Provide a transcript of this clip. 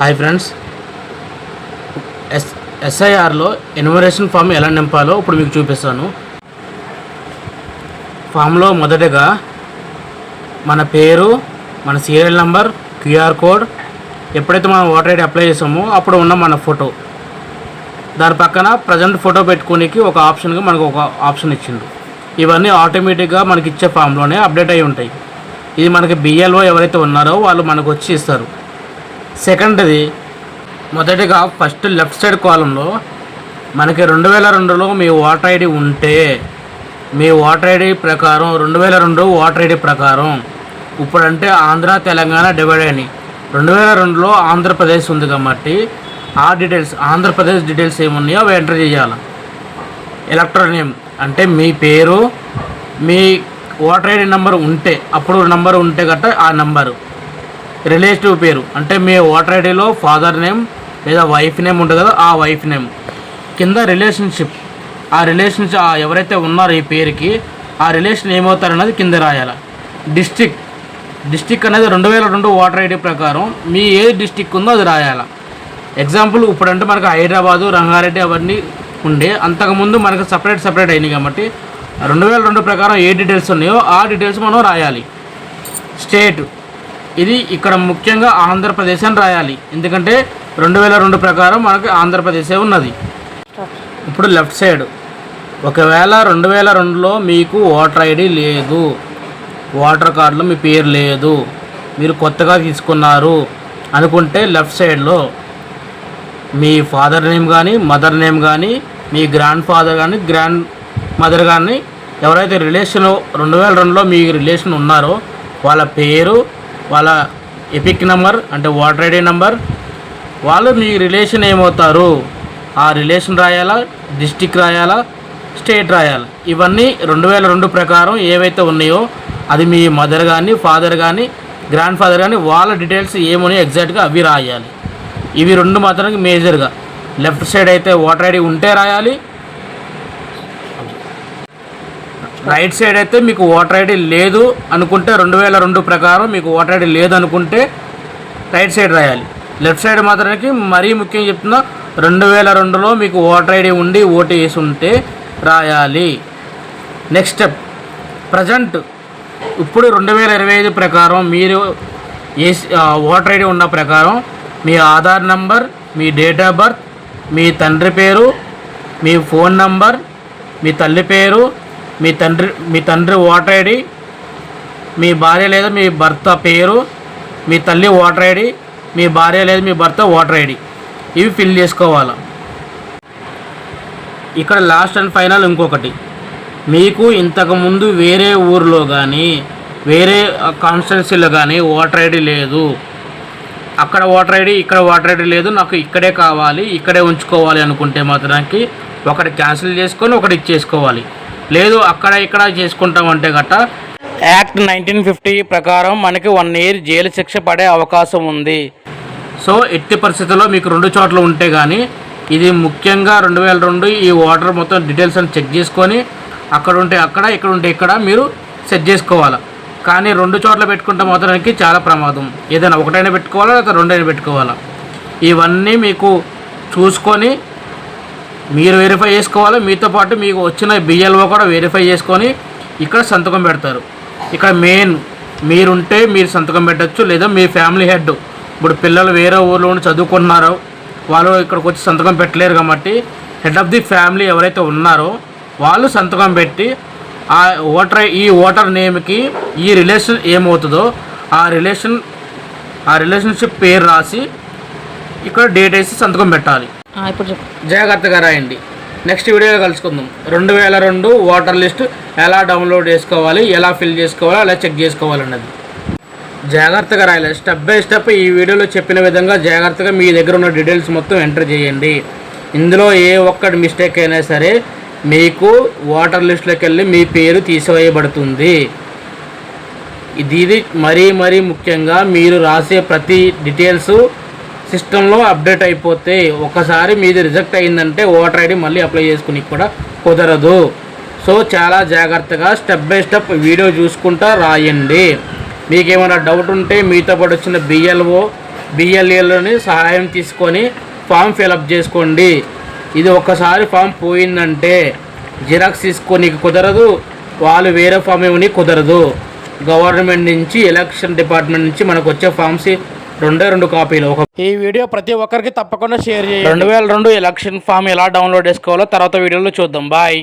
Hi friends, ఎస్ఐఆర్లో enumeration form ఎలా నింపాలో ఇప్పుడు మీకు చూపిస్తాను. ఫామ్లో మొదటగా మన పేరు, మన సీరియల్ నెంబర్, క్యూఆర్ కోడ్, ఎప్పుడైతే మనం ఓటర్ ఐడి అప్లై చేసామో అప్పుడు ఉన్న మన ఫోటో, దాని పక్కన ప్రజెంట్ ఫోటో పెట్టుకోనికి ఒక ఆప్షన్గా మనకు ఒక ఆప్షన్ ఇచ్చిండు. ఇవన్నీ ఆటోమేటిక్గా మనకి ఇచ్చే ఫామ్లోనే అప్డేట్ అయి ఉంటాయి. ఇది మనకి బిఎల్ఓ ఎవరైతే ఉన్నారో వాళ్ళు మనకు వచ్చి ఇస్తారు. సెకండ్ది, మొదటిగా ఫస్ట్ లెఫ్ట్ సైడ్ కాలంలో మనకి 2002లో మీ ఓటర్ ఐడి ఉంటే, మీ ఓటర్ ఐడి ప్రకారం 2002 ఓటర్ ఐడి ప్రకారం ఇప్పుడంటే ఆంధ్ర తెలంగాణ డివైడ్ అయినాయి. 2002లో ఆంధ్రప్రదేశ్ ఉంది కాబట్టి ఆ డీటెయిల్స్, ఆంధ్రప్రదేశ్ డీటెయిల్స్ ఏమున్నాయో అవి ఎంటర్ చేయాలి. ఎలక్ట్రానిక్ నేమ్ అంటే మీ పేరు, మీ ఓటర్ ఐడి నెంబర్ ఉంటే, అప్పుడు నెంబర్ ఉంటే గట్ట ఆ నెంబరు. రిలేటివ్ పేరు అంటే మీ ఓటర్ ఐడిలో ఫాదర్ నేమ్ లేదా వైఫ్ నేమ్ ఉంటుంది కదా, ఆ వైఫ్ నేమ్. కింద రిలేషన్షిప్, ఆ రిలేషన్షిప్ ఎవరైతే ఉన్నారో ఈ పేరుకి ఆ రిలేషన్ ఏమవుతారన్నది కింద రాయాలి. డిస్టిక్ అనేది 2002 ఓటర్ ఐడి ప్రకారం మీ ఏ డిస్టిక్ ఉందో అది రాయాలి. ఎగ్జాంపుల్ ఇప్పుడంటే మనకు హైదరాబాదు, రంగారెడ్డి అవన్నీ ఉండే, అంతకుముందు మనకు సపరేట్ అయినాయి కాబట్టి 2002 ప్రకారం ఏ డీటెయిల్స్ ఉన్నాయో ఆ డీటెయిల్స్ మనం రాయాలి. స్టేట్, ఇది ఇక్కడ ముఖ్యంగా ఆంధ్రప్రదేశ్ అని రాయాలి, ఎందుకంటే 2002 ప్రకారం మనకి ఆంధ్రప్రదేశే ఉన్నది. ఇప్పుడు లెఫ్ట్ సైడ్, ఒకవేళ 2002లో మీకు ఓటర్ ఐడి లేదు, ఓటర్ కార్డులో మీ పేరు లేదు, మీరు కొత్తగా తీసుకున్నారు అనుకుంటే లెఫ్ట్ సైడ్లో మీ ఫాదర్ నేమ్ కానీ, మదర్ నేమ్ కానీ, మీ గ్రాండ్ ఫాదర్ కానీ, గ్రాండ్ మదర్ కానీ, ఎవరైతే రిలేషన్ 2002లో మీ రిలేషన్ ఉన్నారో వాళ్ళ పేరు, వాళ్ళ ఎపిక్ నెంబర్ అంటే ఓటర్ ఐడి నెంబర్, వాళ్ళు మీ రిలేషన్ ఏమవుతారు ఆ రిలేషన్ రాయాలా, డిస్టిక్ రాయాలా, స్టేట్ రాయాలి. ఇవన్నీ 2002 ప్రకారం ఏవైతే ఉన్నాయో అది మీ మదర్ కానీ, ఫాదర్ కానీ, గ్రాండ్ ఫాదర్ కానీ వాళ్ళ డీటెయిల్స్ ఏమున్నాయో ఎగ్జాక్ట్గా అవి రాయాలి. ఇవి రెండు మాత్రం మేజర్గా. లెఫ్ట్ సైడ్ అయితే ఓటర్ ఐడి ఉంటే రాయాలి, రైట్ సైడ్ అయితే మీకు ఓటర్ ఐడి లేదు అనుకుంటే 2002 ప్రకారం మీకు ఓటర్ ఐడి లేదు అనుకుంటే రైట్ సైడ్ రాయాలి. లెఫ్ట్ సైడ్ మాత్రానికి మరీ ముఖ్యంగా చెప్తున్నా, 2002లో మీకు ఓటర్ ఐడి ఉండి ఓటు వేసి ఉంటే రాయాలి. నెక్స్ట్ స్టెప్, ప్రజెంట్ ఇప్పుడు 2025 ప్రకారం మీరు ఓటర్ ఐడి ఉన్న ప్రకారం మీ ఆధార్ నంబర్, మీ డేట్ ఆఫ్ బర్త్, మీ తండ్రి పేరు, మీ ఫోన్ నంబర్, మీ తల్లి పేరు, మీ తండ్రి ఓటర్ ఐడి, మీ భార్య లేదా మీ భర్త పేరు, మీ తల్లి ఓటర్ ఐడి, మీ భార్య లేదా మీ భర్త ఓటర్ ఐడి, ఇవి ఫిల్ చేసుకోవాలి. ఇక్కడ లాస్ట్ అండ్ ఫైనల్ ఇంకొకటి, మీకు ఇంతకుముందు వేరే ఊరిలో కానీ వేరే కాన్స్టిట్యున్సీలో కానీ ఓటర్ ఐడి లేదు, అక్కడ ఓటర్ ఐడి ఇక్కడ ఓటర్ ఐడి లేదు, నాకు ఇక్కడే కావాలి, ఇక్కడే ఉంచుకోవాలి అనుకుంటే మాత్రానికి ఒకటి క్యాన్సిల్ చేసుకొని ఒకటి ఇచ్చేసుకోవాలి. లేదు అక్కడ ఇక్కడ చేసుకుంటామంటే గట్ట యాక్ట్ 1950 ప్రకారం మనకి 1 year జైలు శిక్ష పడే అవకాశం ఉంది. సో ఎట్టి పరిస్థితుల్లో మీకు 2 చోట్ల ఉంటే కానీ, ఇది ముఖ్యంగా 2002 ఈ ఓటర్ మొత్తం డీటెయిల్స్ అని చెక్ చేసుకొని అక్కడ ఉంటే అక్కడ, ఇక్కడ ఉంటే ఇక్కడ మీరు సెట్ చేసుకోవాలి. కానీ 2 చోట్ల పెట్టుకుంటే మాత్రానికి చాలా ప్రమాదం. ఏదైనా ఒకటైనా పెట్టుకోవాలా లేదా 2 అయినా పెట్టుకోవాలా. ఇవన్నీ మీకు చూసుకొని మీరు వెరిఫై చేసుకోవాలి. మీతో పాటు మీకు వచ్చిన బిఎల్ఓ కూడా వెరిఫై చేసుకొని ఇక్కడ సంతకం పెడతారు. ఇక్కడ మెయిన్ మీరుంటే మీరు సంతకం పెట్టచ్చు, లేదా మీ ఫ్యామిలీ హెడ్, ఇప్పుడు పిల్లలు వేరే ఊర్లో ఉండి చదువుకుంటున్నారో వాళ్ళు ఇక్కడికి వచ్చి సంతకం పెట్టలేరు కాబట్టి హెడ్ ఆఫ్ ది ఫ్యామిలీ ఎవరైతే ఉన్నారో వాళ్ళు సంతకం పెట్టి ఈ ఓటర్ నేమ్కి ఈ రిలేషన్ ఏమవుతుందో ఆ రిలేషన్షిప్ పేరు రాసి ఇక్కడ డేట్ వేసి సంతకం పెట్టాలి. ఇప్పుడు జాగ్రత్తగా రాయండి. నెక్స్ట్ వీడియోలో కలుసుకుందాం. 2002 ఓటర్ లిస్ట్ ఎలా డౌన్లోడ్ చేసుకోవాలి, ఎలా ఫిల్ చేసుకోవాలి, ఎలా చెక్ చేసుకోవాలి అన్నది జాగ్రత్తగా రాయాలి. స్టెప్ బై స్టెప్ ఈ వీడియోలో చెప్పిన విధంగా జాగ్రత్తగా మీ దగ్గర ఉన్న డీటెయిల్స్ మొత్తం ఎంటర్ చేయండి. ఇందులో ఏ ఒక్కటి మిస్టేక్ అయినా సరే మీకు ఓటర్ లిస్ట్లోకి వెళ్ళి మీ పేరు తీసివేయబడుతుంది. ఇది మరీ ముఖ్యంగా మీరు రాసే ప్రతి డీటెయిల్స్ సిస్టంలో అప్డేట్ అయిపోతే ఒకసారి మీది రిజెక్ట్ అయిందంటే ఓటర్ ఐడి మళ్ళీ అప్లై చేసుకుని కూడా కుదరదు. సో చాలా జాగ్రత్తగా స్టెప్ బై స్టెప్ వీడియో చూసుకుంటా రాయండి. మీకేమైనా డౌట్ ఉంటే మీతో పాటు వచ్చిన బిఎల్ఓ బిఎల్ఏలోని సహాయం తీసుకొని ఫామ్ ఫిలప్ చేసుకోండి. ఇది ఒక్కసారి ఫామ్ పోయిందంటే జిరాక్స్ తీసుకోనికి కుదరదు, వాళ్ళు వేరే ఫామ్ ఇవ్వని కుదరదు. గవర్నమెంట్ నుంచి ఎలక్షన్ డిపార్ట్మెంట్ నుంచి మనకు వచ్చే ఫామ్స్ 2 కాపీలు. ఈ వీడియో ప్రతి ఒక్కరికి తప్పకుండా షేర్ చేయండి. 2002 ఎలక్షన్ ఫామ్ ఎలా డౌన్లోడ్ చేసుకోవాలో తర్వాత వీడియోలో చూద్దాం. బాయ్.